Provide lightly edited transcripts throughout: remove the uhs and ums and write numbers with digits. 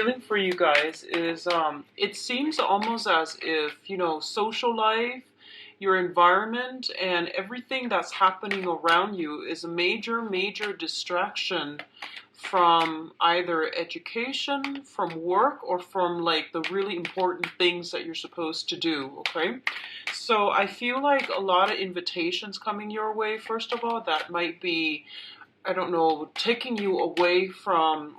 Feeling for you guys is it seems almost as if, social life, your environment, and everything that's happening around you is a major distraction from either education, from work, or from like the really important things that you're supposed to do. Okay, so I feel like a lot of invitations coming your way, first of all, that might be, I don't know, taking you away from,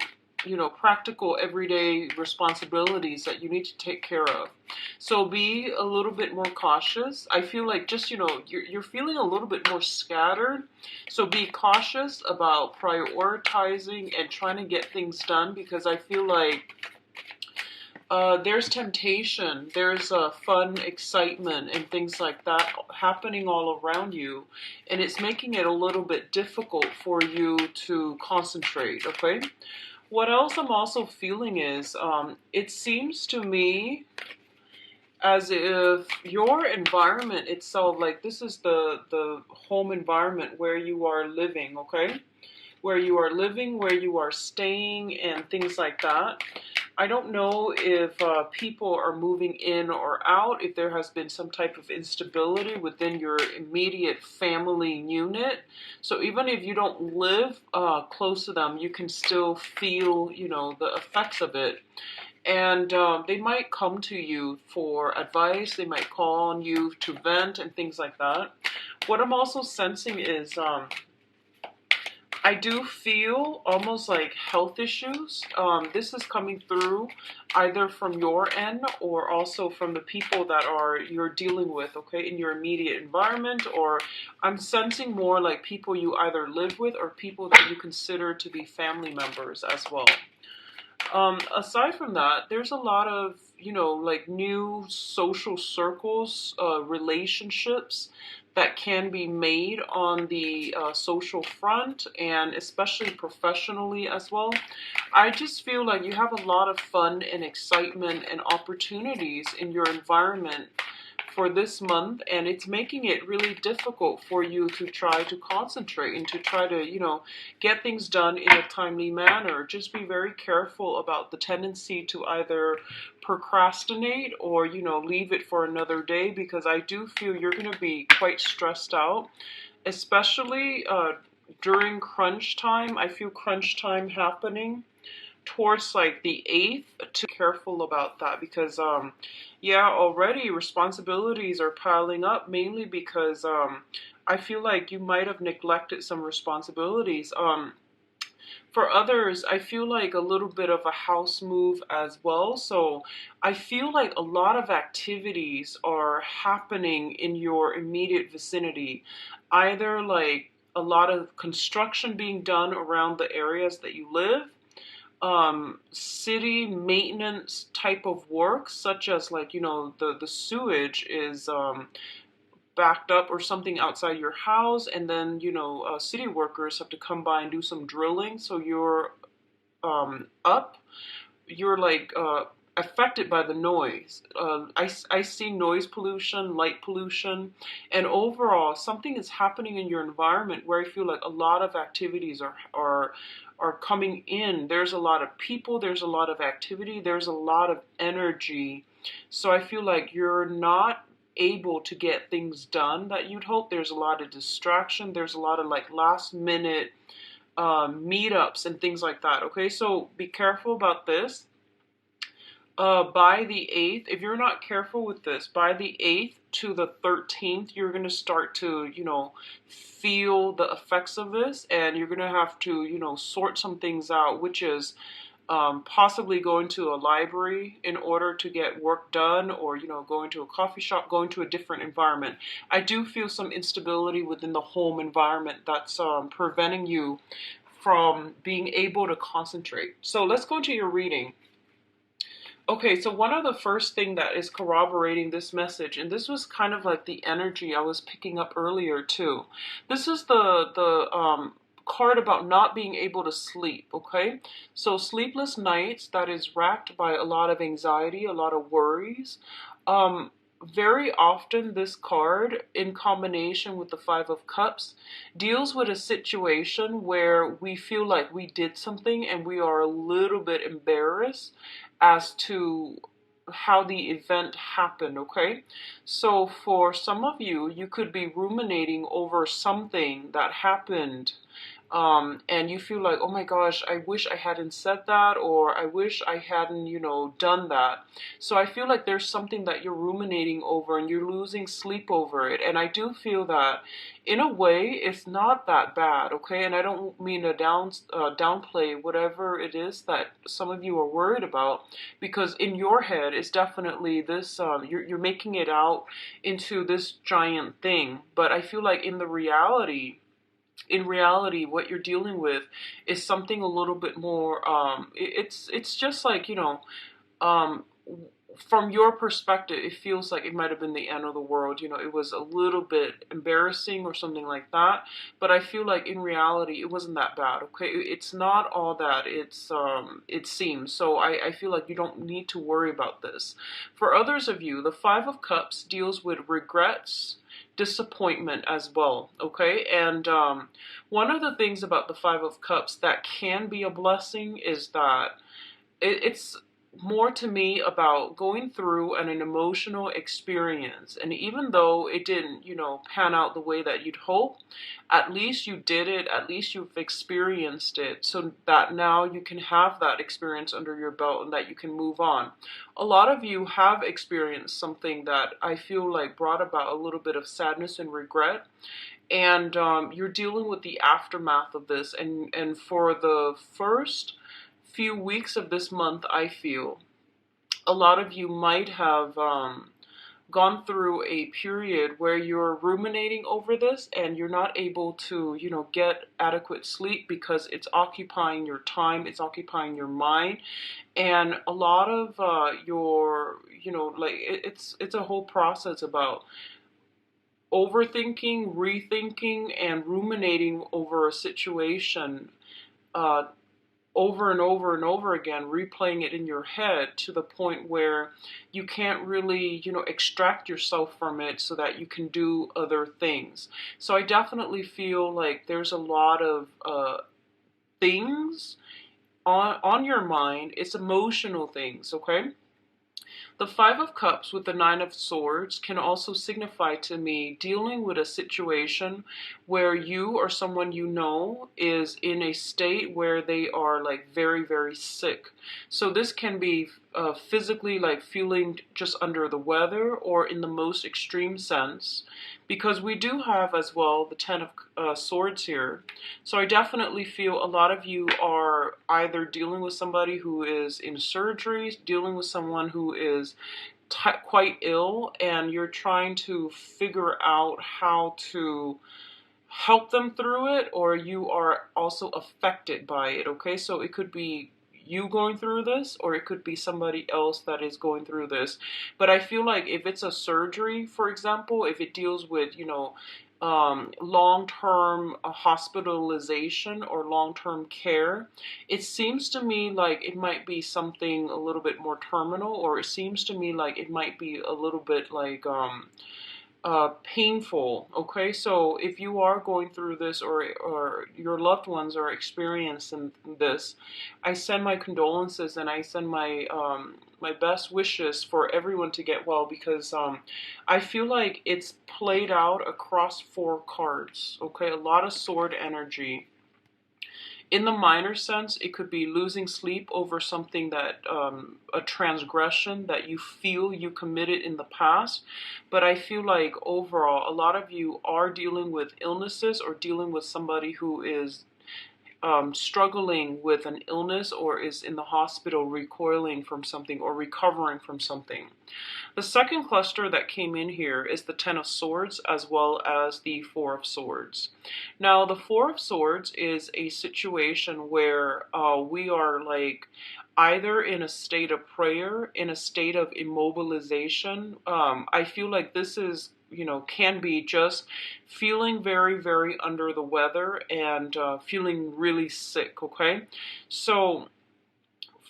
practical everyday responsibilities that you need to take care of. So be a little bit more cautious. I feel like just, you're feeling a little bit more scattered. So be cautious about prioritizing and trying to get things done, because I feel like there's temptation, there's fun, excitement, and things like that happening all around you, and it's making it a little bit difficult for you to concentrate. Okay, what else I'm also feeling is it seems to me as if your environment itself, like this is the home environment where you are living. Okay, where you are living, where you are staying, and things like that. I don't know if people are moving in or out, if there has been some type of instability within your immediate family unit. So even if you don't live close to them, you can still feel, the effects of it. And they might come to you for advice. They might call on you to vent and things like that. What I'm also sensing is I do feel almost like health issues. This is coming through either from your end or also from the people that you're dealing with, okay, in your immediate environment. Or I'm sensing more like people you either live with or people that you consider to be family members as well. Aside from that, there's a lot of, like new social circles, relationships that can be made on the social front, and especially professionally as well. I just feel like you have a lot of fun and excitement and opportunities in your environment for this month, and it's making it really difficult for you to try to concentrate and to try to, get things done in a timely manner. Just be very careful about the tendency to either procrastinate or, leave it for another day, because I do feel you're going to be quite stressed out, especially during crunch time. I feel crunch time happening towards like the 8th. To be careful about that, because yeah, already responsibilities are piling up, mainly because I feel like you might have neglected some responsibilities. For others, I feel like a little bit of a house move as well. So I feel like a lot of activities are happening in your immediate vicinity, either like a lot of construction being done around the areas that you live, city maintenance type of work, such as like, the sewage is backed up or something outside your house, and then, city workers have to come by and do some drilling. So you're up, you're like affected by the noise. I see noise pollution, light pollution, and overall something is happening in your environment where I feel like a lot of activities are coming in. There's a lot of people, there's a lot of activity, there's a lot of energy. So I feel like you're not able to get things done that you'd hope. There's a lot of distraction, there's a lot of like last minute meetups and things like that. Okay, so be careful about this. By the 8th, if you're not careful with this, by the 8th to the 13th, you're going to start to, feel the effects of this, and you're going to have to, sort some things out, which is possibly going to a library in order to get work done, or, going to a coffee shop, going to a different environment. I do feel some instability within the home environment that's preventing you from being able to concentrate. So let's go into your reading. Okay, so one of the first thing that is corroborating this message, and this was kind of like the energy I was picking up earlier too. This is the card about not being able to sleep. Okay, so sleepless nights, that is racked by a lot of anxiety, a lot of worries. Um, very often this card, in combination with the Five of Cups, deals with a situation where we feel like we did something and we are a little bit embarrassed as to how the event happened, okay? So for some of you, you could be ruminating over something that happened, and you feel like, oh my gosh, I wish I hadn't said that, or I wish I hadn't, done that. So I feel like there's something that you're ruminating over and you're losing sleep over it. And I do feel that in a way it's not that bad, okay? And I don't mean to downplay whatever it is that some of you are worried about, because in your head it's definitely this, you're making it out into this giant thing. But I feel like in reality, what you're dealing with is something a little bit more. It's just like, um, from your perspective, it feels like it might have been the end of the world. It was a little bit embarrassing or something like that. But I feel like in reality, it wasn't that bad. Okay, it's not all that it seems. So I feel like you don't need to worry about this. For others of you, the Five of Cups deals with regrets, disappointment as well, okay? And one of the things about the Five of Cups that can be a blessing is that it's more to me about going through an emotional experience. And even though it didn't, pan out the way that you'd hope, at least you did it, at least you've experienced it, so that now you can have that experience under your belt and that you can move on. A lot of you have experienced something that I feel like brought about a little bit of sadness and regret. And you're dealing with the aftermath of this. And for the first few weeks of this month, I feel a lot of you might have gone through a period where you're ruminating over this and you're not able to, get adequate sleep because it's occupying your time, it's occupying your mind. And a lot of your, like it's a whole process about overthinking, rethinking, and ruminating over a situation, uh, over and over and over again, replaying it in your head to the point where you can't really, extract yourself from it so that you can do other things. So I definitely feel like there's a lot of things on your mind. It's emotional things, okay? The Five of Cups with the Nine of Swords can also signify to me dealing with a situation where you or someone you know is in a state where they are like very, very sick. So this can be physically like feeling just under the weather, or in the most extreme sense, because we do have as well the Ten of Swords here. So I definitely feel a lot of you are either dealing with somebody who is in surgery, dealing with someone who is quite ill, and you're trying to figure out how to help them through it, or you are also affected by it, okay? So it could be you going through this, or it could be somebody else that is going through this. But I feel like if it's a surgery, for example, if it deals with, long-term hospitalization or long-term care, it seems to me like it might be something a little bit more terminal, or it seems to me like it might be a little bit like painful. Okay, so if you are going through this, or your loved ones are experiencing this, I send my condolences and I send my best wishes for everyone to get well, because I feel like it's played out across four cards. Okay, a lot of sword energy. In the minor sense, it could be losing sleep over something that, a transgression that you feel you committed in the past. But I feel like overall, a lot of you are dealing with illnesses, or dealing with somebody who is struggling with an illness, or is in the hospital recoiling from something or recovering from something. The second cluster that came in here is the Ten of Swords as well as the Four of Swords. Now, the Four of Swords is a situation where we are like either in a state of prayer, in a state of immobilization. I feel like this is, can be just feeling very, very under the weather and feeling really sick, okay? So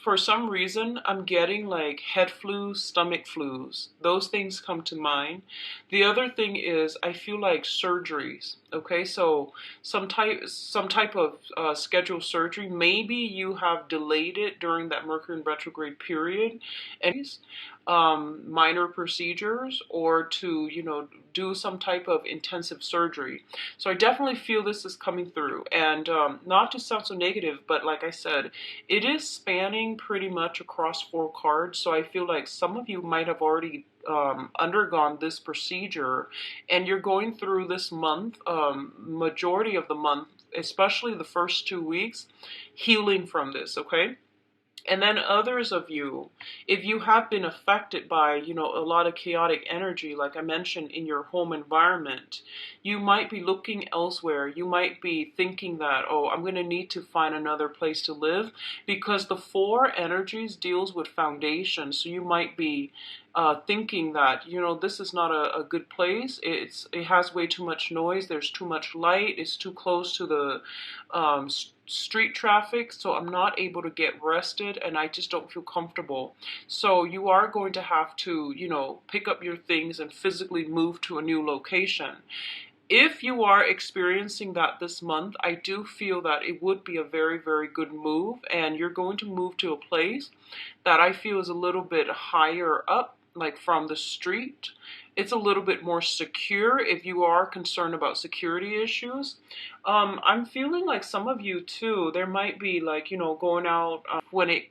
for some reason, I'm getting like head flus, stomach flus. Those things come to mind. The other thing is I feel like surgeries. Okay, so some type of scheduled surgery. Maybe you have delayed it during that Mercury in retrograde period, and minor procedures or to do some type of intensive surgery. So I definitely feel this is coming through, and not to sound so negative, but like I said, it is spanning pretty much across 4 cards. So I feel like some of you might have already undergone this procedure, and you're going through this month, majority of the month, especially the first 2 weeks, healing from this. Okay. And then others of you, if you have been affected by, a lot of chaotic energy, like I mentioned, in your home environment, you might be looking elsewhere. You might be thinking that, oh, I'm going to need to find another place to live, because the 4 energies deals with foundation. So you might be thinking that, this is not a good place. It has way too much noise. There's too much light. It's too close to the street traffic, so I'm not able to get rested, and I just don't feel comfortable. So you are going to have to, pick up your things and physically move to a new location. If you are experiencing that this month, I do feel that it would be a very, very good move, and you're going to move to a place that I feel is a little bit higher up, like from the street. It's a little bit more secure if you are concerned about security issues. I'm feeling like some of you too, there might be like, going out when it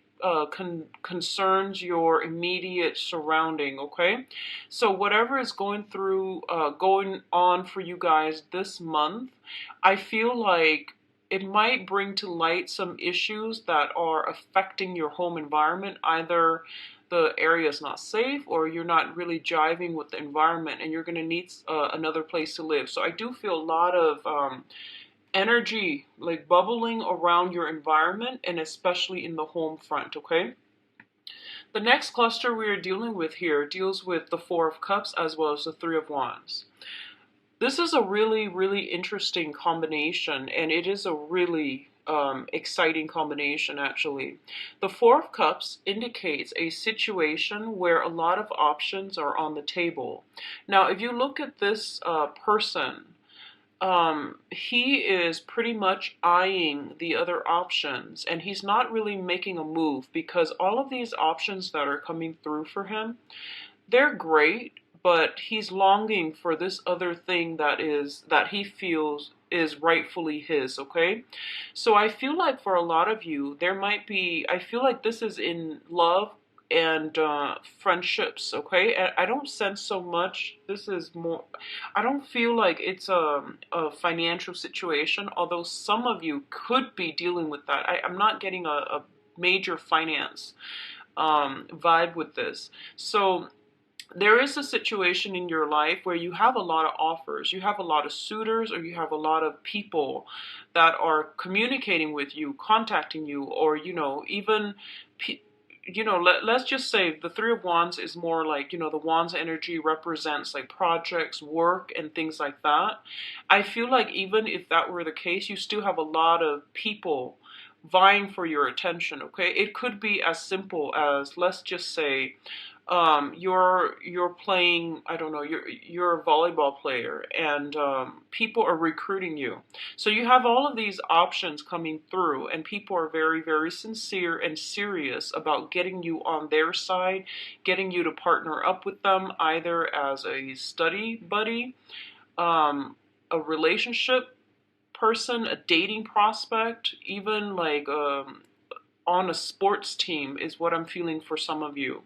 concerns your immediate surrounding, okay? So whatever is going on for you guys this month, I feel like it might bring to light some issues that are affecting your home environment. Either the area is not safe, or you're not really jiving with the environment, and you're going to need another place to live. So I do feel a lot of energy like bubbling around your environment, and especially in the home front, okay? The next cluster we are dealing with here deals with the 4 of Cups as well as the 3 of Wands. This is a really, really interesting combination, and it is a really exciting combination, actually. The 4 of Cups indicates a situation where a lot of options are on the table. Now, if you look at this person, he is pretty much eyeing the other options, and he's not really making a move, because all of these options that are coming through for him, they're great, but he's longing for this other thing that he feels is rightfully his, okay? So I feel like for a lot of you, I feel like this is in love and friendships, okay? And I don't sense so much, this is more, I don't feel like it's a financial situation, although some of you could be dealing with that. I'm not getting a major finance vibe with this. So there is a situation in your life where you have a lot of offers, you have a lot of suitors, or you have a lot of people that are communicating with you, contacting you, or, even, let's just say the 3 of Wands is more like, the Wands energy represents like projects, work, and things like that. I feel like even if that were the case, you still have a lot of people vying for your attention, okay? It could be as simple as, let's just say, you're playing, I don't know, you're a volleyball player, and people are recruiting you. So you have all of these options coming through, and people are very, very sincere and serious about getting you on their side, getting you to partner up with them, either as a study buddy, a relationship person, a dating prospect, even like on a sports team is what I'm feeling for some of you.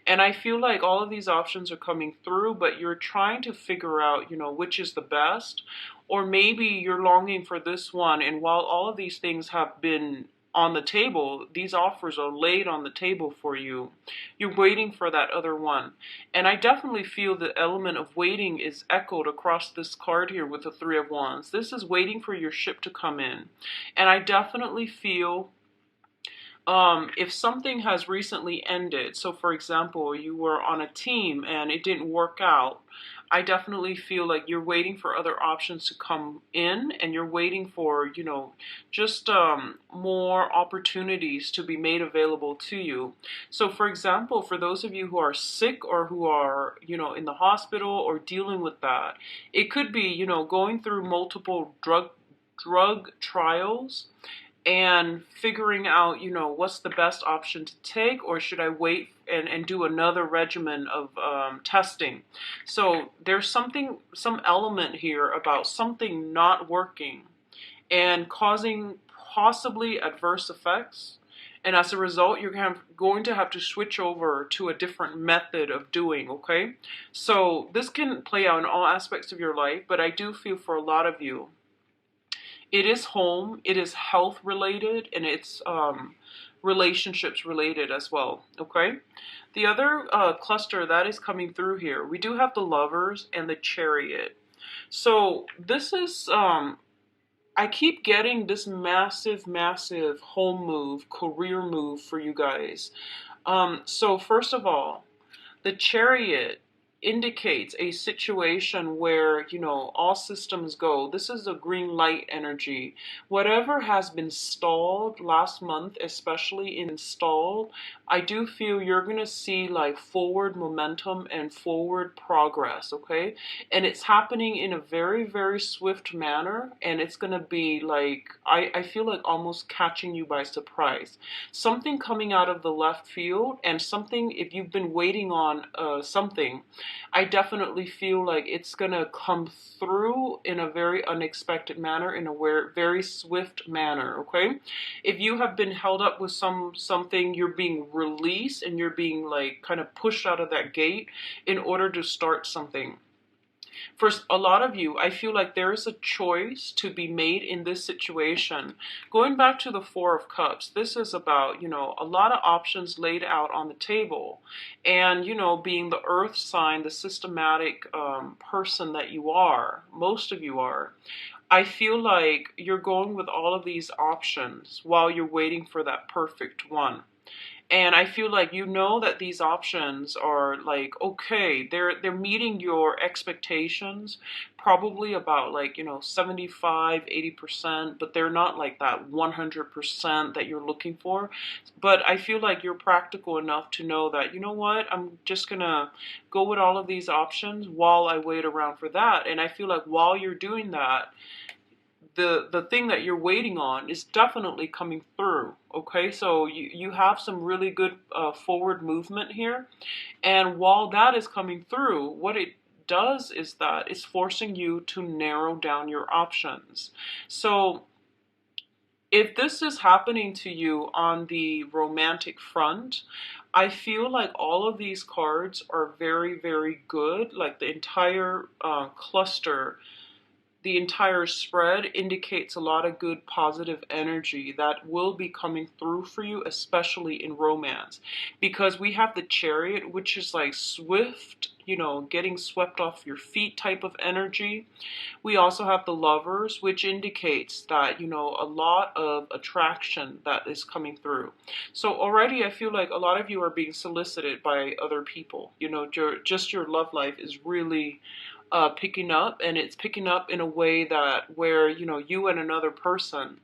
And I feel like all of these options are coming through, but you're trying to figure out, which is the best. Or maybe you're longing for this one, and while all of these things have been on the table, these offers are laid on the table for you, you're waiting for that other one. And I definitely feel the element of waiting is echoed across this card here with the 3 of Wands. This is waiting for your ship to come in. And I definitely feel If something has recently ended, so for example, you were on a team and it didn't work out, I definitely feel like you're waiting for other options to come in, and you're waiting for, just more opportunities to be made available to you. So, for example, for those of you who are sick or who are, in the hospital or dealing with that, it could be, going through multiple drug trials and figuring out, what's the best option to take, or should I wait and do another regimen of testing. So there's some element here about something not working and causing possibly adverse effects. And as a result, you're going to have to switch over to a different method of doing, okay? So this can play out in all aspects of your life, but I do feel for a lot of you, it is home, it is health related, and it's relationships related as well, okay? The other cluster that is coming through here, we do have the Lovers and the Chariot. So this is, I keep getting this massive, massive home move, career move for you guys. So first of all, the Chariot indicates a situation where, all systems go. This is a green light energy. Whatever has been stalled last month, especially installed, I do feel you're going to see like forward momentum and forward progress, okay? And it's happening in a very, very swift manner, and it's going to be like, I feel like almost catching you by surprise. Something coming out of the left field, and something, if you've been waiting on something, I definitely feel like it's going to come through in a very unexpected manner, in a very swift manner, okay? If you have been held up with something, you're being released and you're being like kind of pushed out of that gate in order to start something. For a lot of you, I feel like there is a choice to be made in this situation. Going back to the Four of Cups, this is about, a lot of options laid out on the table. And, being the earth sign, the systematic person that you are, most of you are, I feel like you're going with all of these options while you're waiting for that perfect one. And I feel like that these options are like, okay, they're meeting your expectations, probably about like, 75, 80%, but they're not like that 100% that you're looking for. But I feel like you're practical enough to know that, what, I'm just gonna go with all of these options while I wait around for that. And I feel like while you're doing that, the thing that you're waiting on is definitely coming through, okay? So you have some really good forward movement here. And while that is coming through, what it does is that it's forcing you to narrow down your options. So if this is happening to you on the romantic front, I feel like all of these cards are very, very good. Like the entire cluster, the entire spread indicates a lot of good positive energy that will be coming through for you, especially in romance. Because we have the Chariot, which is like swift, getting swept off your feet type of energy. We also have the Lovers, which indicates that, a lot of attraction that is coming through. So already I feel like a lot of you are being solicited by other people. Just your love life is really picking up, and it's picking up in a way that where you and another person,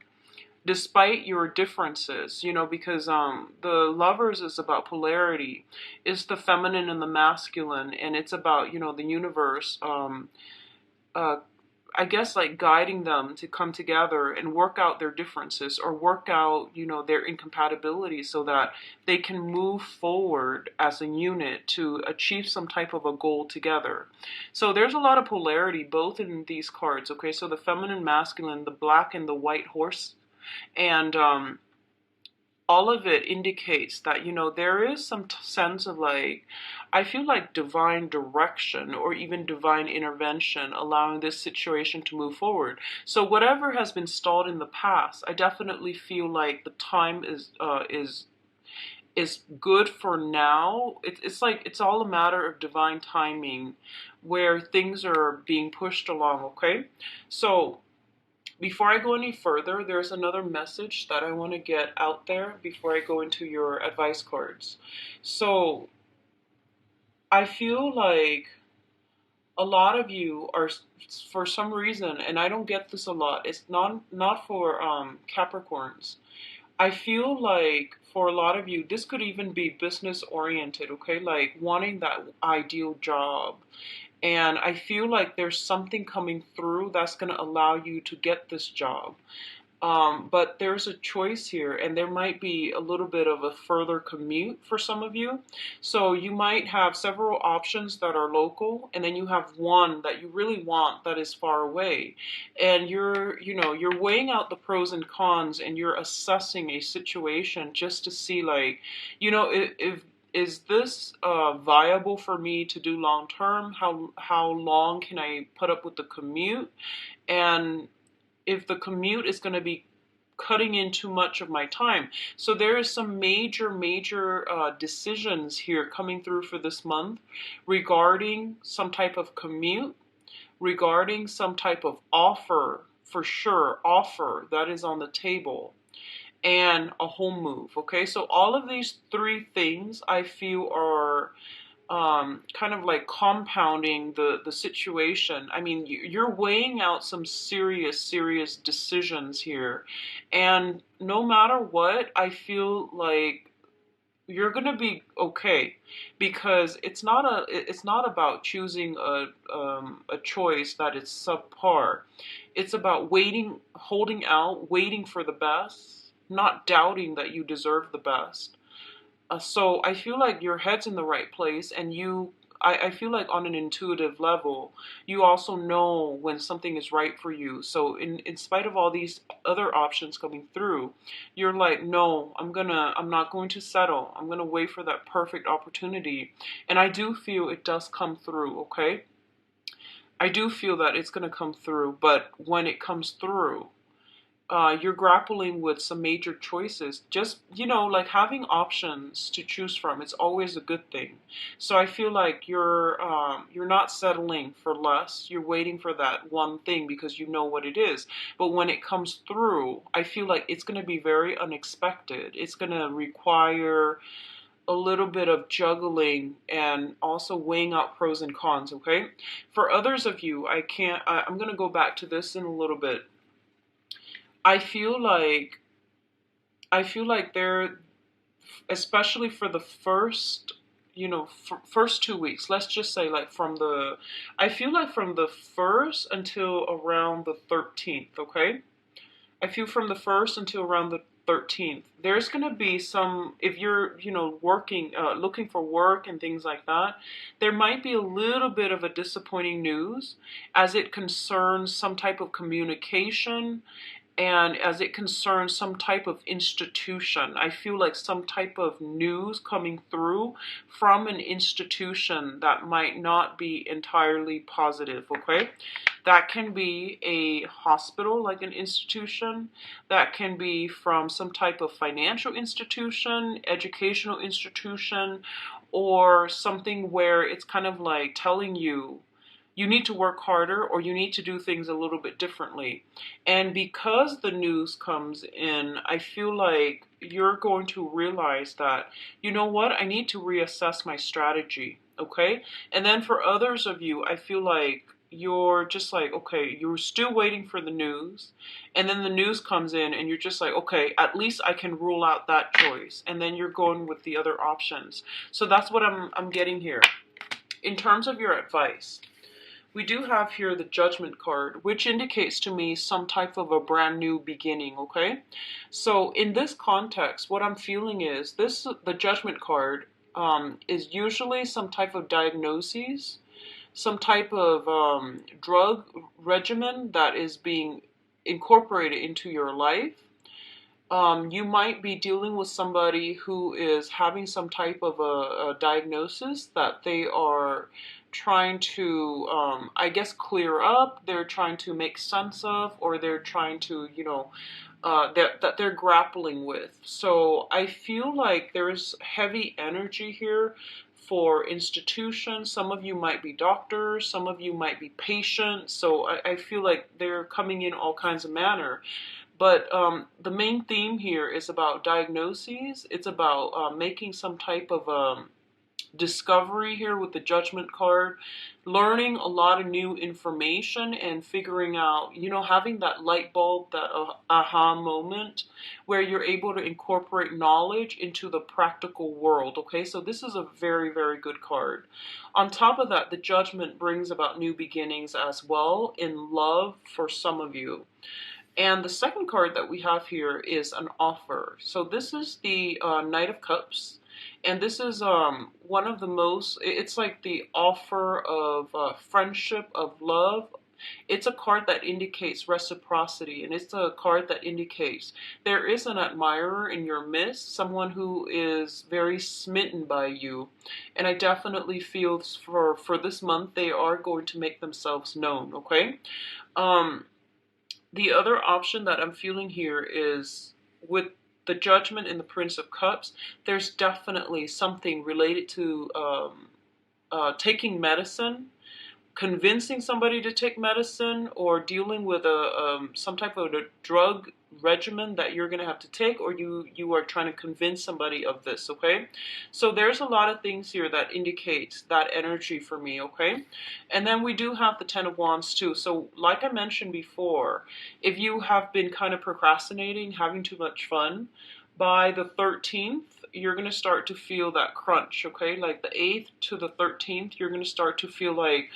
despite your differences, because the Lovers is about polarity, it's the feminine and the masculine, and it's about the universe, uh, I guess like guiding them to come together and work out their differences, or work out, their incompatibility, so that they can move forward as a unit to achieve some type of a goal together. So there's a lot of polarity both in these cards, okay? So the feminine, masculine, the black and the white horse, and all of it indicates that, there is some sense of like, I feel like divine direction or even divine intervention allowing this situation to move forward. So whatever has been stalled in the past, I definitely feel like the time is good for now. It's like it's all a matter of divine timing where things are being pushed along, okay? So Before I go any further, there's another message that I want to get out there before I go into your advice cards. So I feel like a lot of you are, for some reason, and I don't get this a lot. It's not for Capricorns. I feel like for a lot of you, this could even be business oriented, okay? Like wanting that ideal job. And I feel like there's something coming through that's going to allow you to get this job. But there's a choice here, and there might be a little bit of a further commute for some of you. So you might have several options that are local, and then you have one that you really want that is far away. And you're weighing out the pros and cons, and you're assessing a situation just to see, like, if is this viable for me to do long term? How long can I put up with the commute? And if the commute is going to be cutting in too much of my time. So there is some major decisions here coming through for this month regarding some type of commute, regarding some type of offer, for sure, offer that is on the table, and a home move. Okay, so all of these three things I feel are kind of like compounding the situation. I mean, you're weighing out some serious decisions here, and no matter what, I feel like you're gonna be okay, because it's not about choosing a choice that is subpar. It's about waiting, holding out, waiting for the best, not doubting that you deserve the best. So I feel like your head's in the right place, and I feel like on an intuitive level, you also know when something is right for you. So in spite of all these other options coming through, you're like, no, I'm not going to settle. I'm gonna wait for that perfect opportunity. And I do feel it does come through, okay? I do feel that it's gonna come through, but when it comes through, you're grappling with some major choices. Just, like having options to choose from, it's always a good thing. So I feel like you're not settling for less. You're waiting for that one thing because you know what it is. But when it comes through, I feel like it's going to be very unexpected. It's going to require a little bit of juggling and also weighing out pros and cons, okay? For others of you, I'm going to go back to this in a little bit. I feel like they're, especially for the first, first 2 weeks. Let's just say, like, I feel like from the first until around the 13th. Okay, I feel from the first until around the 13th. There's gonna be some, if you're, working, looking for work and things like that. There might be a little bit of a disappointing news as it concerns some type of communication, and as it concerns some type of institution. I feel like some type of news coming through from an institution that might not be entirely positive, okay? That can be a hospital, like an institution. That can be from some type of financial institution, educational institution, or something where it's kind of like telling you need to work harder, or you need to do things a little bit differently. And because the news comes in, I feel like you're going to realize that, you know what, I need to reassess my strategy, okay? And then for others of you, I feel like you're just like, okay, you're still waiting for the news, and then the news comes in, and you're just like, okay, at least I can rule out that choice, and then you're going with the other options. So that's what I'm getting here. In terms of your advice, we do have here the Judgment card, which indicates to me some type of a brand new beginning, okay? So in this context, what I'm feeling is the Judgment card is usually some type of diagnosis, some type of drug regimen that is being incorporated into your life. You might be dealing with somebody who is having some type of a diagnosis that they are trying to, I guess, clear up. They're trying to make sense of, or they're trying to, that they're grappling with. So I feel like there's heavy energy here for institutions. Some of you might be doctors, some of you might be patients. So I feel like they're coming in all kinds of manner. But the main theme here is about diagnoses. It's about making some type of discovery here with the Judgment card, learning a lot of new information and figuring out, having that light bulb, that aha moment where you're able to incorporate knowledge into the practical world. Okay, so this is a very, very good card. On top of that, the Judgment brings about new beginnings as well in love for some of you. And the second card that we have here is an offer. So this is the Knight of Cups. And this is one of the most, it's like the offer of friendship, of love. It's a card that indicates reciprocity, and it's a card that indicates there is an admirer in your midst, someone who is very smitten by you. And I definitely feel for this month, they are going to make themselves known, okay? The other option that I'm feeling here is with the Judgment and the Prince of Cups, there's definitely something related to taking medicine, convincing somebody to take medicine, or dealing with some type of a drug regimen that you're going to have to take, or you are trying to convince somebody of this, okay? So there's a lot of things here that indicates that energy for me, okay? And then we do have the Ten of Wands too. So like I mentioned before, if you have been kind of procrastinating, having too much fun, by the 13th, you're going to start to feel that crunch, okay? Like the 8th to the 13th, you're going to start to feel like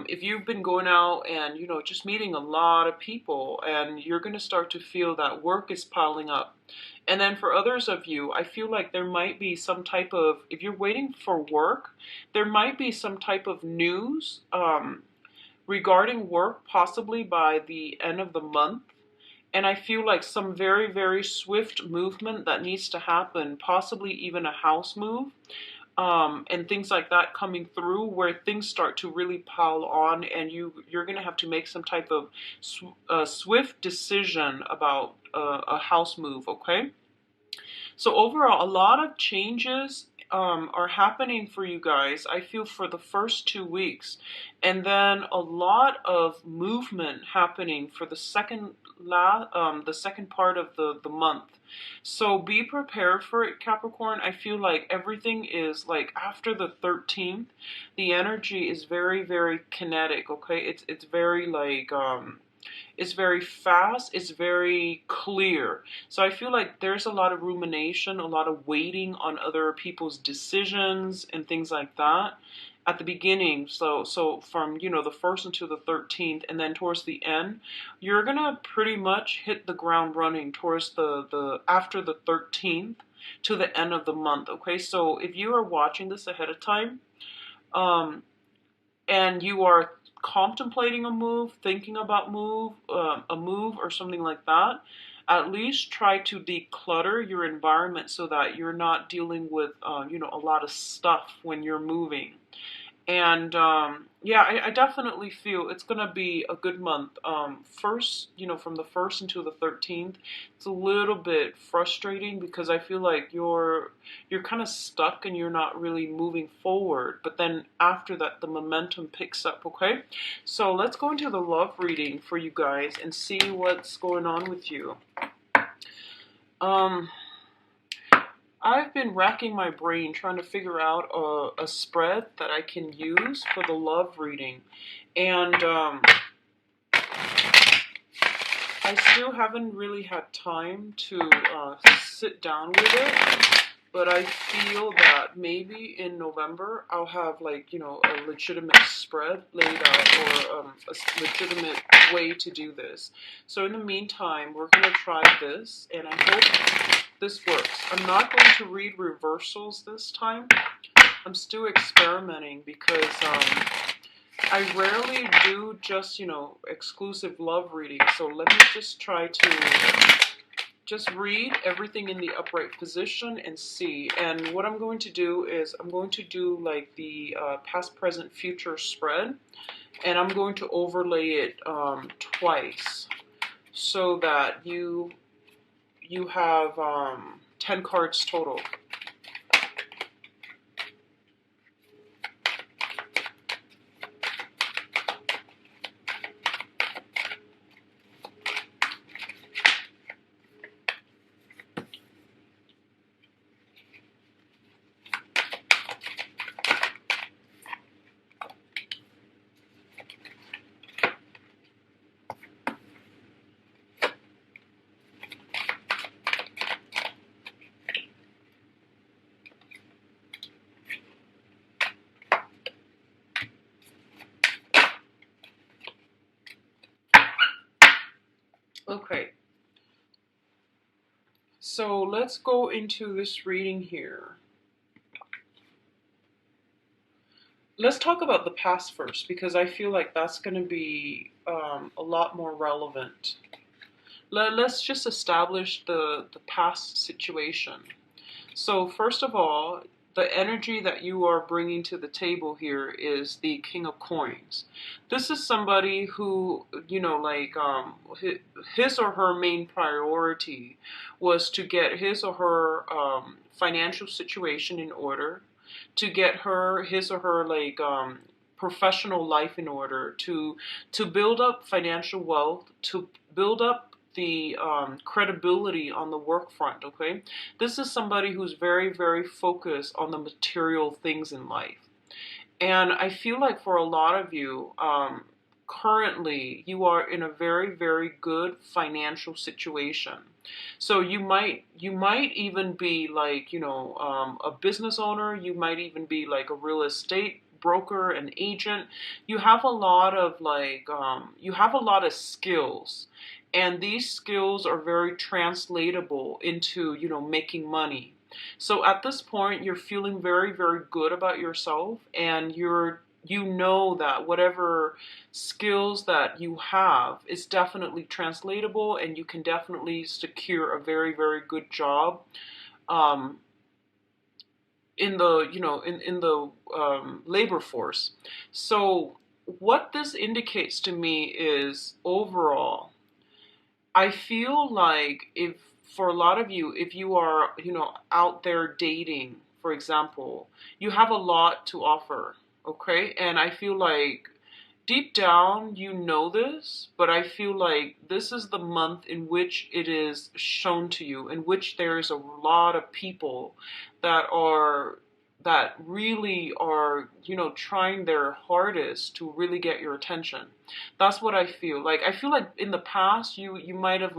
if you've been going out and, just meeting a lot of people, and you're going to start to feel that work is piling up. And then for others of you, I feel like there might be some type of, if you're waiting for work, there might be some type of news regarding work, possibly by the end of the month. And I feel like some very, very swift movement that needs to happen, possibly even a house move. And things like that coming through, where things start to really pile on, and you're going to have to make some type of swift decision about a house move, okay? So overall, a lot of changes are happening for you guys, I feel, for the first 2 weeks. And then a lot of movement happening for the second part of the month. So be prepared for it, Capricorn. I feel like everything is like after the 13th, the energy is very, very kinetic, okay? It's very like it's very fast, it's very clear. So I feel like there's a lot of rumination, a lot of waiting on other people's decisions and things like that at the beginning. So from, the 1st until the 13th, and then towards the end, you're gonna pretty much hit the ground running towards the after the 13th to the end of the month, okay? So if you are watching this ahead of time, and you are contemplating a move, thinking about a move or something like that, at least try to declutter your environment so that you're not dealing with, a lot of stuff when you're moving. And yeah, I definitely feel it's going to be a good month. First, from the 1st until the 13th, it's a little bit frustrating because I feel like you're kind of stuck and you're not really moving forward. But then after that, the momentum picks up, okay? So let's go into the love reading for you guys and see what's going on with you. I've been racking my brain trying to figure out a spread that I can use for the love reading. And I still haven't really had time to sit down with it. But I feel that maybe in November I'll have a legitimate spread laid out, or a legitimate way to do this. So in the meantime, we're going to try this, and I hope this works. I'm not going to read reversals this time. I'm still experimenting because I rarely do just, exclusive love readings. So let me just try to just read everything in the upright position and see. And what I'm going to do is I'm going to do like the past, present, future spread. And I'm going to overlay it twice. so that you have 10 cards total. Okay, so let's go into this reading here. Let's talk about the past first, because I feel like that's going to be a lot more relevant. Let's just establish the past situation. So, first of all, the energy that you are bringing to the table here is the King of Coins. This is somebody who, his or her main priority was to get his or her financial situation in order, to get his or her professional life in order, to build up financial wealth, to build up the credibility on the work front. Okay, this is somebody who's very, very focused on the material things in life. And I feel like for a lot of you, currently, you are in a very, very good financial situation. So you might even be like, a business owner. You might even be like a real estate broker, an agent. You have a lot of you have a lot of skills, and these skills are very translatable into, making money. So at this point, you're feeling very, very good about yourself, and you know that whatever skills that you have is definitely translatable, and you can definitely secure a very, very good job um, in the labor force. So what this indicates to me is, overall, I feel like, if for a lot of you, if you are, out there dating, for example, you have a lot to offer, okay? And I feel like deep down you know this, but I feel like this is the month in which it is shown to you, in which there is a lot of people that really are, trying their hardest to really get your attention. That's what I feel. Like, I feel like in the past you might have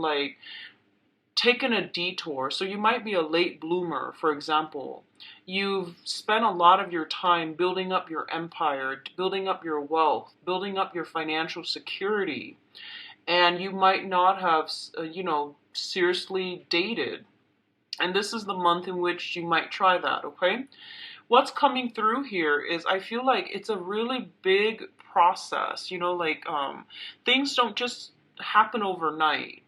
taken a detour. So you might be a late bloomer, for example. You've spent a lot of your time building up your empire, building up your wealth, building up your financial security, and you might not have, seriously dated. And this is the month in which you might try that, okay? What's coming through here is, I feel like it's a really big process, things don't just happen overnight,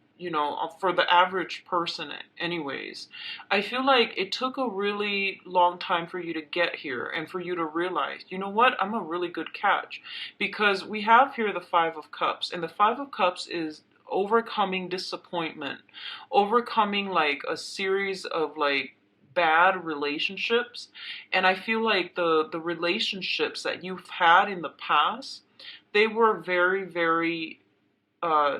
for the average person anyways. I feel like it took a really long time for you to get here, and for you to realize, you know what, I'm a really good catch. Because we have here the Five of Cups, and the Five of Cups is overcoming disappointment, overcoming a series of bad relationships. And I feel like the relationships that you've had in the past, they were very, very uh,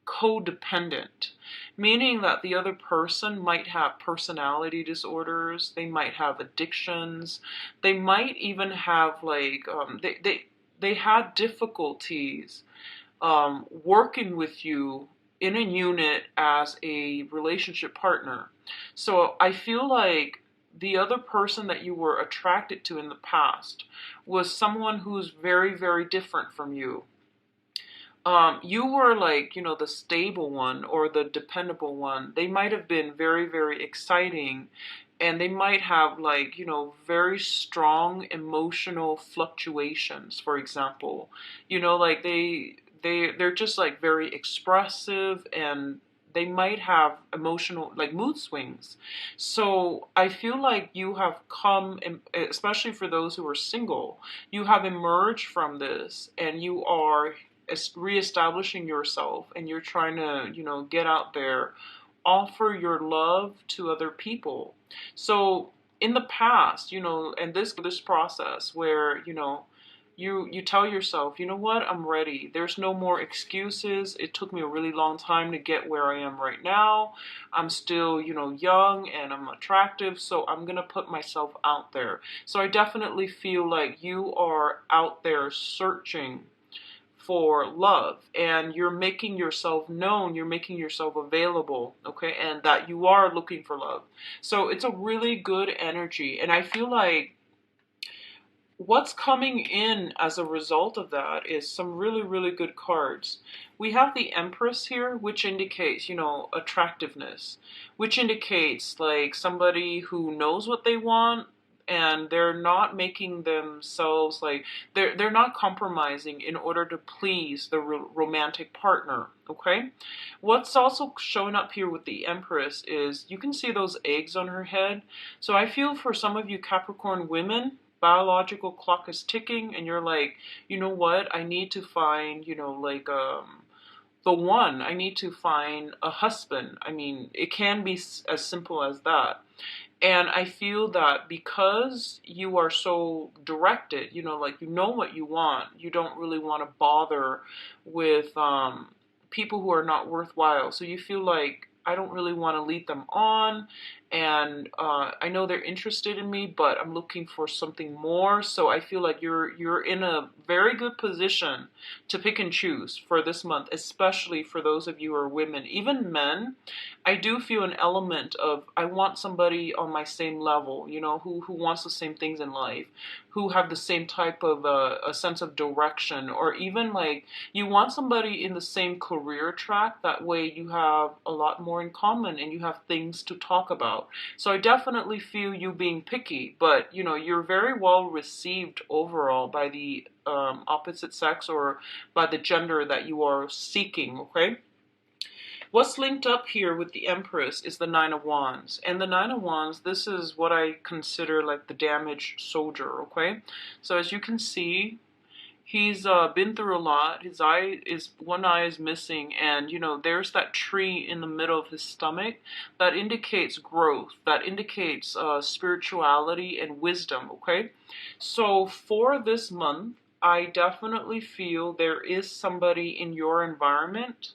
codependent, meaning that the other person might have personality disorders, they might have addictions, they might even have they had difficulties working with you in a unit as a relationship partner. So I feel like the other person that you were attracted to in the past was someone who's very, very different from you. You were the stable one or the dependable one. They might have been very, very exciting, and they might have very strong emotional fluctuations, for example. They're just very expressive, and they might have emotional mood swings. So I feel like you have come, especially for those who are single, you have emerged from this, and you are reestablishing yourself, and you're trying to, get out there, offer your love to other people. So in the past, and this process where, you tell yourself, you know what, I'm ready. There's no more excuses. It took me a really long time to get where I am right now. I'm still, young and I'm attractive, so I'm going to put myself out there. So I definitely feel like you are out there searching for love, and you're making yourself known, you're making yourself available, okay, and that you are looking for love. So it's a really good energy, and I feel like what's coming in as a result of that is some really, really good cards. We have the Empress here, which indicates, attractiveness, which indicates like somebody who knows what they want, and they're not making themselves like they're not compromising in order to please the romantic partner, okay? What's also showing up here with the Empress is you can see those eggs on her head. So I feel for some of you Capricorn women, biological clock is ticking, and you're like, you know what, I need to find, the one. I need to find a husband. I mean, it can be as simple as that. And I feel that because you are so directed, like you know what you want, you don't really want to bother with people who are not worthwhile. So you feel like I don't really want to lead them on, and I know they're interested in me, but I'm looking for something more. So I feel like you're in a very good position to pick and choose for this month, especially for those of you who are women. Even men, I do feel an element of I want somebody on my same level, who wants the same things in life, who have the same type of a sense of direction, or even like you want somebody in the same career track. That way you have a lot more in common and you have things to talk about. So I definitely feel you being picky, but you're very well received overall by the opposite sex or by the gender that you are seeking, okay? What's linked up here with the Empress is the Nine of Wands. And the Nine of Wands, this is what I consider like the damaged soldier, okay? So as you can see, he's been through a lot. One eye is missing, and there's that tree in the middle of his stomach that indicates growth, that indicates spirituality and wisdom, okay? So for this month, I definitely feel there is somebody in your environment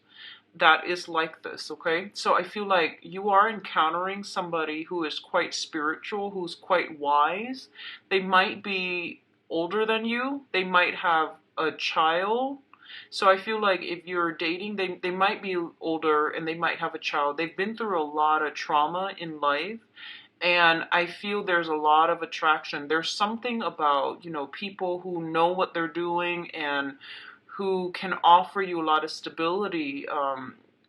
that is like this, okay? So I feel like you are encountering somebody who is quite spiritual, who's quite wise. They might be older than you. They might have a child. So I feel like if you're dating, they might be older and they might have a child. They've been through a lot of trauma in life. And I feel there's a lot of attraction. There's something about, people who know what they're doing and who can offer you a lot of stability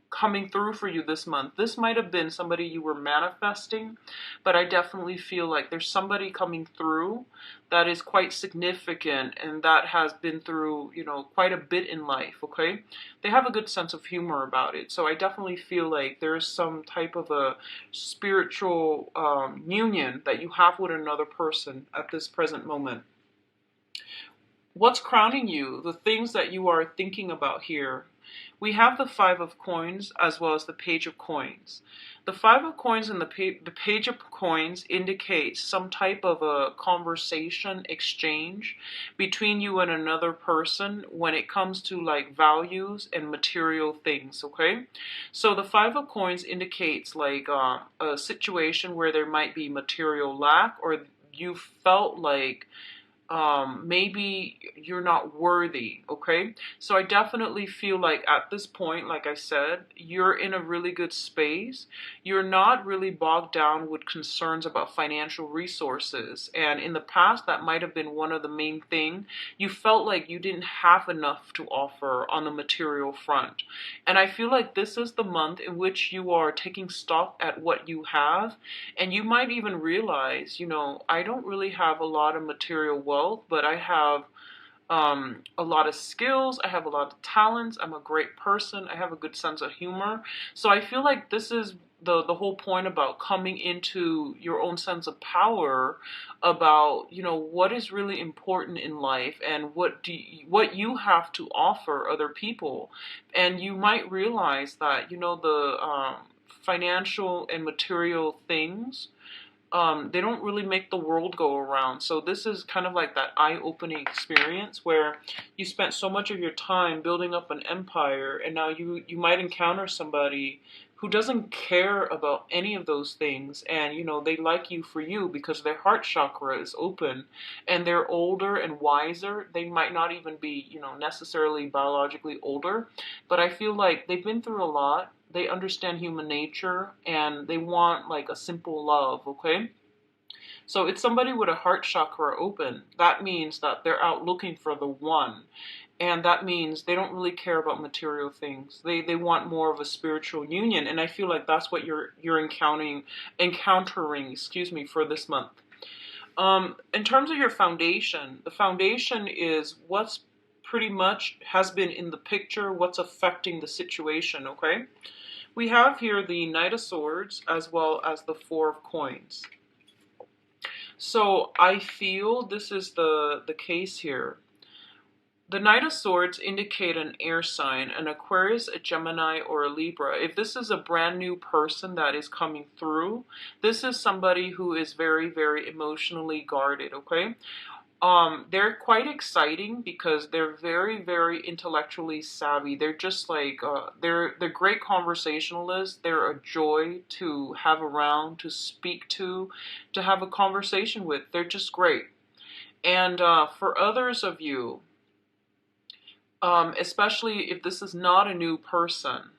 coming through for you this month. This might have been somebody you were manifesting, but I definitely feel like there's somebody coming through that is quite significant and that has been through, quite a bit in life, okay? They have a good sense of humor about it. So I definitely feel like there's some type of a spiritual union that you have with another person at this present moment. What's crowning you? The things that you are thinking about here. We have the Five of Coins as well as the Page of Coins. The Five of Coins and the Page of Coins indicates some type of a conversation exchange between you and another person when it comes to like values and material things, okay? So the Five of Coins indicates like a situation where there might be material lack, or you felt like maybe you're not worthy, okay? So I definitely feel like at this point, like I said, you're in a really good space. You're not really bogged down with concerns about financial resources. And in the past, that might have been one of the main things. You felt like you didn't have enough to offer on the material front. And I feel like this is the month in which you are taking stock at what you have. And you might even realize, I don't really have a lot of material wealth, but I have a lot of skills. I have a lot of talents. I'm a great person. I have a good sense of humor. So I feel like this is the whole point about coming into your own sense of power, about, you know, what is really important in life and what you have to offer other people. And you might realize that, you know, the financial and material things, they don't really make the world go around. So this is kind of like that eye-opening experience where you spent so much of your time building up an empire, and now you might encounter somebody who doesn't care about any of those things, and you know, they like you for you because their heart chakra is open, and they're older and wiser. They might not even be, you know, necessarily biologically older, but I feel like they've been through a lot. They understand human nature, and they want like a simple love, okay? So it's somebody with a heart chakra open. That means that they're out looking for the one. And that means they don't really care about material things. They want more of a spiritual union. And I feel like that's what you're encountering, excuse me, for this month. In terms of your foundation, the foundation is what's pretty much has been in the picture, what's affecting the situation, okay? We have here the Knight of Swords as well as the Four of Coins. So I feel this is the case here. The Knight of Swords indicate an air sign, an Aquarius, a Gemini, or a Libra. If this is a brand new person that is coming through, this is somebody who is very, very emotionally guarded, okay? They're quite exciting because they're very, very intellectually savvy. They're just like, they're great conversationalists. They're a joy to have around, to speak to have a conversation with. They're just great. And for others of you, especially if this is not a new person,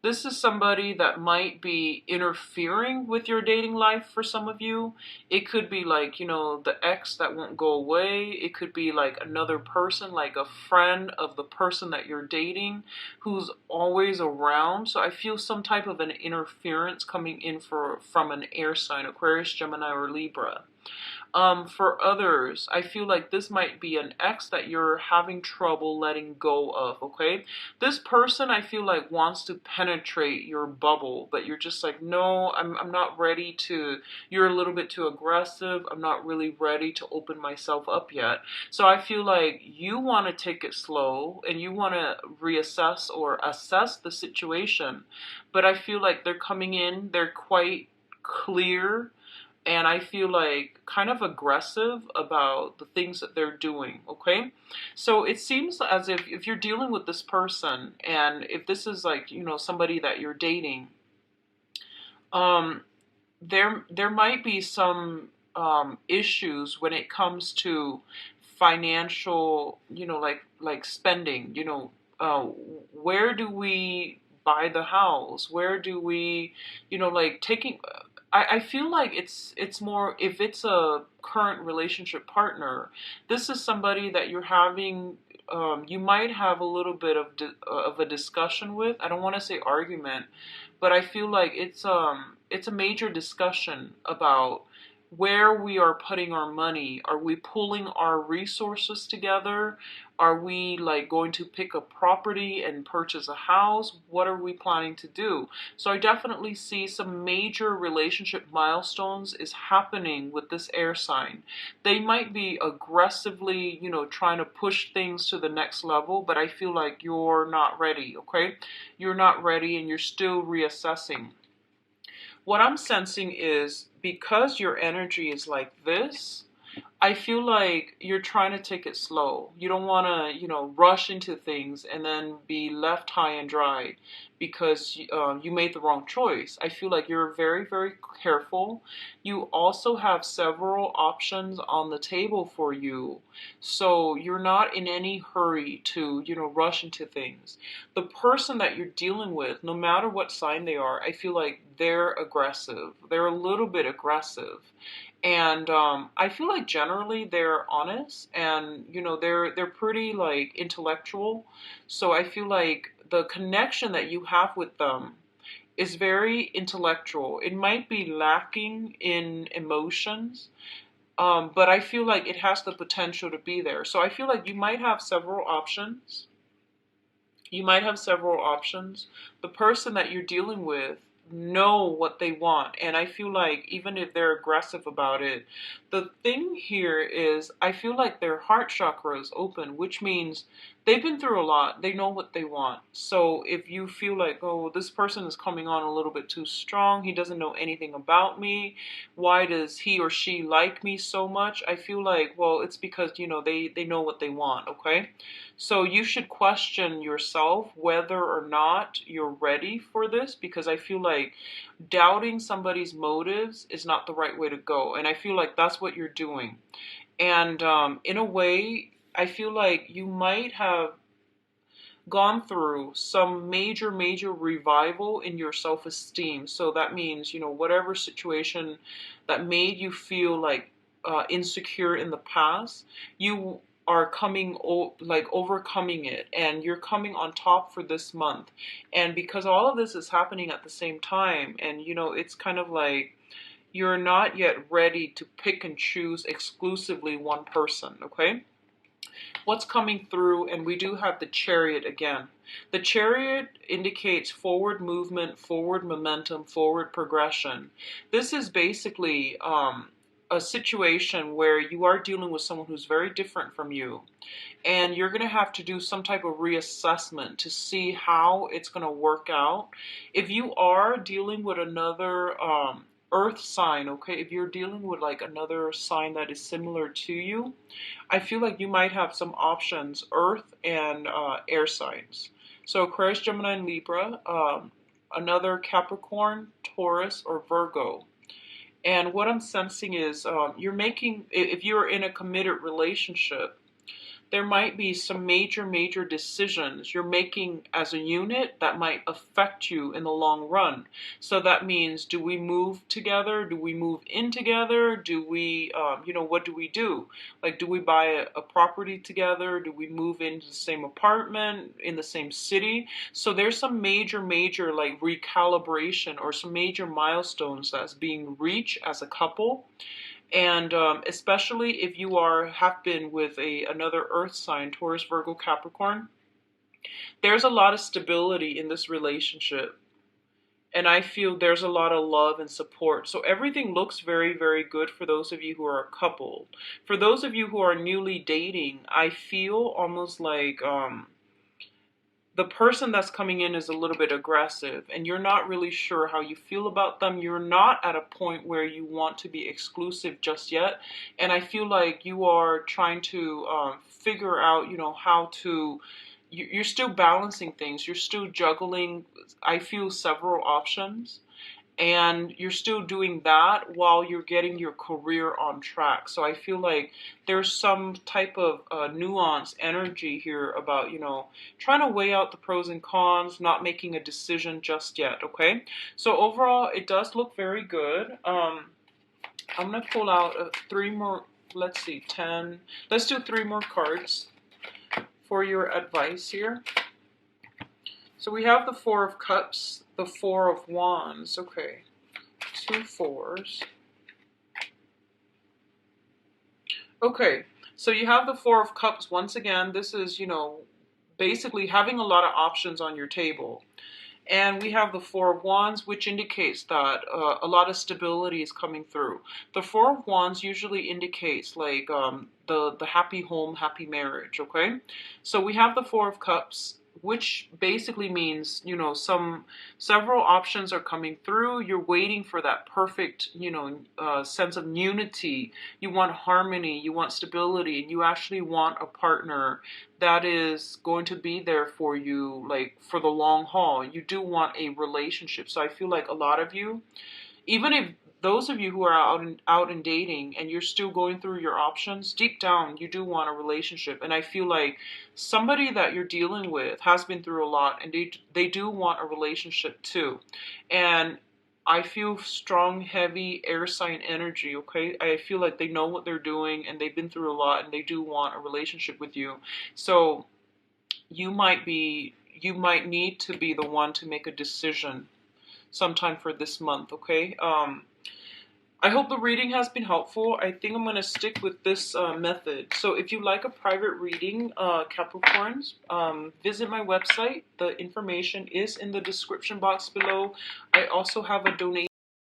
this is somebody that might be interfering with your dating life for some of you. It could be like, you know, the ex that won't go away. It could be like another person, like a friend of the person that you're dating who's always around. So I feel some type of an interference coming in from an air sign, Aquarius, Gemini, or Libra. For others, I feel like this might be an ex that you're having trouble letting go of, okay? This person, I feel like, wants to penetrate your bubble, but you're just like, no, I'm not ready to, you're a little bit too aggressive. I'm not really ready to open myself up yet. So I feel like you want to take it slow and you want to reassess or assess the situation. But I feel like they're coming in, they're quite clear, and I feel like kind of aggressive about the things that they're doing, okay? So it seems as if you're dealing with this person, and if this is like, you know, somebody that you're dating, there might be some issues when it comes to financial, you know, like spending, you know, where do we buy the house? Where do we, you know, like taking, I feel like it's more, if it's a current relationship partner, this is somebody that you're having, you might have a little bit of a discussion with. I don't want to say argument, but I feel like it's a major discussion about where we are putting our money. Are we pulling our resources together? Are we like going to pick a property and purchase a house? What are we planning to do? So I definitely see some major relationship milestones is happening with this air sign. They might be aggressively, you know, trying to push things to the next level, but I feel like you're not ready, okay? You're not ready and you're still reassessing. What I'm sensing is because your energy is like this, I feel like you're trying to take it slow. You don't want to, you know, rush into things and then be left high and dry because you made the wrong choice. I feel like you're very, very careful. You also have several options on the table for you. So you're not in any hurry to, you know, rush into things. The person that you're dealing with, no matter what sign they are, I feel like they're aggressive. They're a little bit aggressive. And I feel like generally they're honest, and you know, they're pretty like intellectual. So I feel like the connection that you have with them is very intellectual. It might be lacking in emotions, But I feel like it has the potential to be there. So I feel like you might have several options. You might have several options. The person that you're dealing with know what they want, and I feel like even if they're aggressive about it, the thing here is I feel like their heart chakra is open, which means they've been through a lot. They know what they want. So if you feel like, oh, this person is coming on a little bit too strong, he doesn't know anything about me, why does he or she like me so much, I feel like, well, it's because they know what they want. Okay, so you should question yourself whether or not you're ready for this, because I feel like doubting somebody's motives is not the right way to go. And I feel like that's what you're doing. And in a way, I feel like you might have gone through some major, major revival in your self esteem. So that means, whatever situation that made you feel like insecure in the past, you are like overcoming it, and you're coming on top for this month. And because all of this is happening at the same time, and it's kind of like you're not yet ready to pick and choose exclusively one person. Okay, what's coming through, and we do have the Chariot again. The Chariot indicates forward movement, forward momentum, forward progression. This is basically a situation where you are dealing with someone who's very different from you, and you're going to have to do some type of reassessment to see how it's going to work out. If you are dealing with another earth sign, okay, if you're dealing with like another sign that is similar to you, I feel like you might have some options, earth and air signs. So Aquarius, Gemini, and Libra, another Capricorn, Taurus, or Virgo. And what I'm sensing is if you're in a committed relationship, there might be some major, major decisions you're making as a unit that might affect you in the long run. So that means, do we move together? Do we move in together? Do we, what do we do? Like, do we buy a property together? Do we move into the same apartment, in the same city? So there's some major, major like recalibration or some major milestones that's being reached as a couple. And especially if you have been with another earth sign, Taurus, Virgo, Capricorn, there's a lot of stability in this relationship. And I feel there's a lot of love and support. So everything looks very, very good for those of you who are a couple. For those of you who are newly dating, I feel almost like the person that's coming in is a little bit aggressive, and you're not really sure how you feel about them. You're not at a point where you want to be exclusive just yet. And I feel like you are trying to figure out, how to, you're still balancing things. You're still juggling, I feel, several options. And you're still doing that while you're getting your career on track. So I feel like there's some type of nuanced energy here about, trying to weigh out the pros and cons, not making a decision just yet, okay? So overall, it does look very good. I'm going to pull out three more, let's see, 10. Let's do 3 more cards for your advice here. So we have the 4 of Cups, the 4 of Wands. Okay, 2 4s. Okay, so you have the 4 of Cups. Once again, this is, basically having a lot of options on your table. And we have the 4 of Wands, which indicates that a lot of stability is coming through. The 4 of Wands usually indicates like the happy home, happy marriage, okay? So we have the 4 of Cups, which basically means, several options are coming through. You're waiting for that perfect, sense of unity. You want harmony, you want stability, and you actually want a partner that is going to be there for you, like, for the long haul. You do want a relationship. So I feel like a lot of you, even if those of you who are out and dating and you're still going through your options, deep down you do want a relationship. And I feel like somebody that you're dealing with has been through a lot, and they do want a relationship too. And I feel strong, heavy air sign energy, okay? I feel like they know what they're doing, and they've been through a lot, and they do want a relationship with you. So you might need to be the one to make a decision sometime for this month, okay? I hope the reading has been helpful. I think I'm going to stick with this method. So if you like a private reading, Capricorns, visit my website. The information is in the description box below. I also have a donation